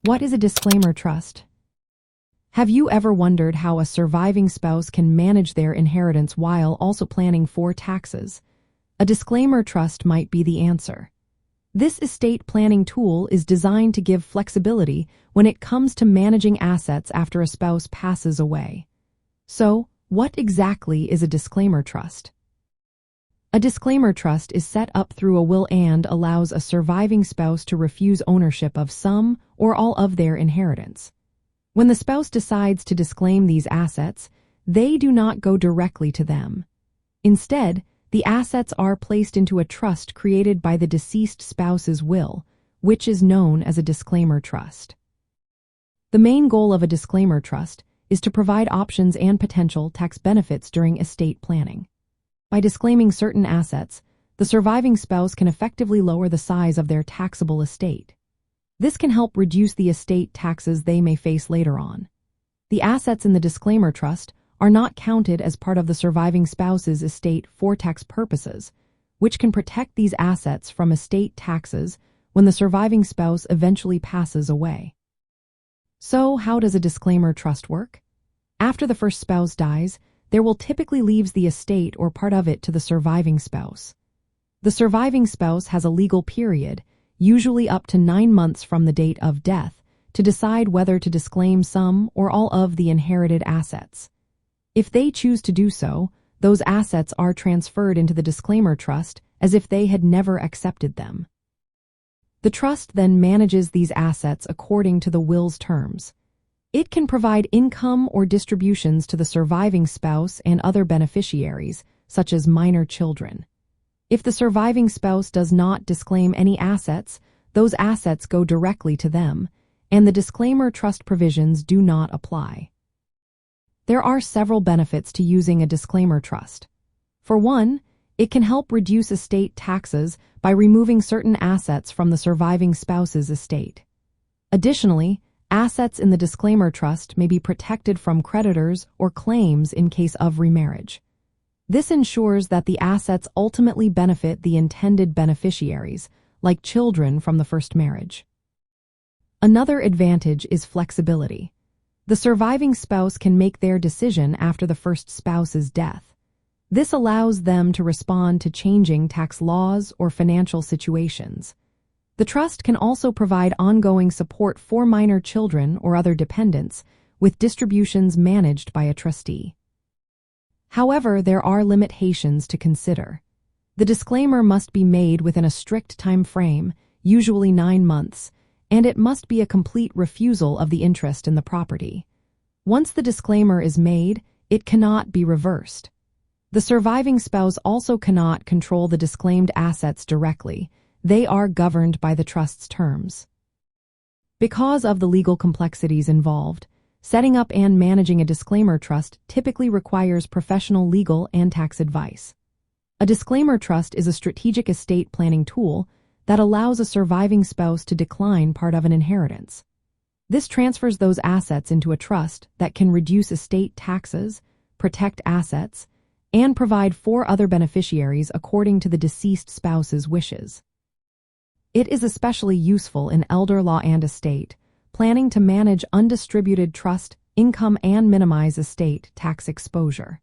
What is a disclaimer trust? Have you ever wondered how a surviving spouse can manage their inheritance while also planning for taxes? A disclaimer trust might be the answer. This estate planning tool is designed to give flexibility when it comes to managing assets after a spouse passes away. So, what exactly is a disclaimer trust? A disclaimer trust is set up through a will and allows a surviving spouse to refuse ownership of some or all of their inheritance. When the spouse decides to disclaim these assets, they do not go directly to them. Instead, the assets are placed into a trust created by the deceased spouse's will, which is known as a disclaimer trust. The main goal of a disclaimer trust is to provide options and potential tax benefits during estate planning. By disclaiming certain assets, the surviving spouse can effectively lower the size of their taxable estate. This can help reduce the estate taxes they may face later on. The assets in the disclaimer trust are not counted as part of the surviving spouse's estate for tax purposes, which can protect these assets from estate taxes when the surviving spouse eventually passes away. So, how does a disclaimer trust work? After the first spouse dies, there will typically leaves the estate or part of it to the surviving spouse. The surviving spouse has a legal period, usually up to 9 months from the date of death, to decide whether to disclaim some or all of the inherited assets. If they choose to do so, those assets are transferred into the disclaimer trust as if they had never accepted them. The trust then manages these assets according to the will's terms. It can provide income or distributions to the surviving spouse and other beneficiaries, such as minor children. If the surviving spouse does not disclaim any assets, those assets go directly to them, and the disclaimer trust provisions do not apply. There are several benefits to using a disclaimer trust. For one, it can help reduce estate taxes by removing certain assets from the surviving spouse's estate. Additionally, assets in the disclaimer trust may be protected from creditors or claims in case of remarriage. This ensures that the assets ultimately benefit the intended beneficiaries, like children from the first marriage. Another advantage is flexibility. The surviving spouse can make their decision after the first spouse's death. This allows them to respond to changing tax laws or financial situations. The trust can also provide ongoing support for minor children or other dependents, with distributions managed by a trustee. However, there are limitations to consider. The disclaimer must be made within a strict time frame, usually 9 months, and it must be a complete refusal of the interest in the property. Once the disclaimer is made, it cannot be reversed. The surviving spouse also cannot control the disclaimed assets directly. They are governed by the trust's terms. Because of the legal complexities involved, setting up and managing a disclaimer trust typically requires professional legal and tax advice. A disclaimer trust is a strategic estate planning tool that allows a surviving spouse to decline part of an inheritance. This transfers those assets into a trust that can reduce estate taxes, protect assets, and provide for other beneficiaries according to the deceased spouse's wishes. It is especially useful in elder law and estate planning to manage undistributed trust income and minimize estate tax exposure.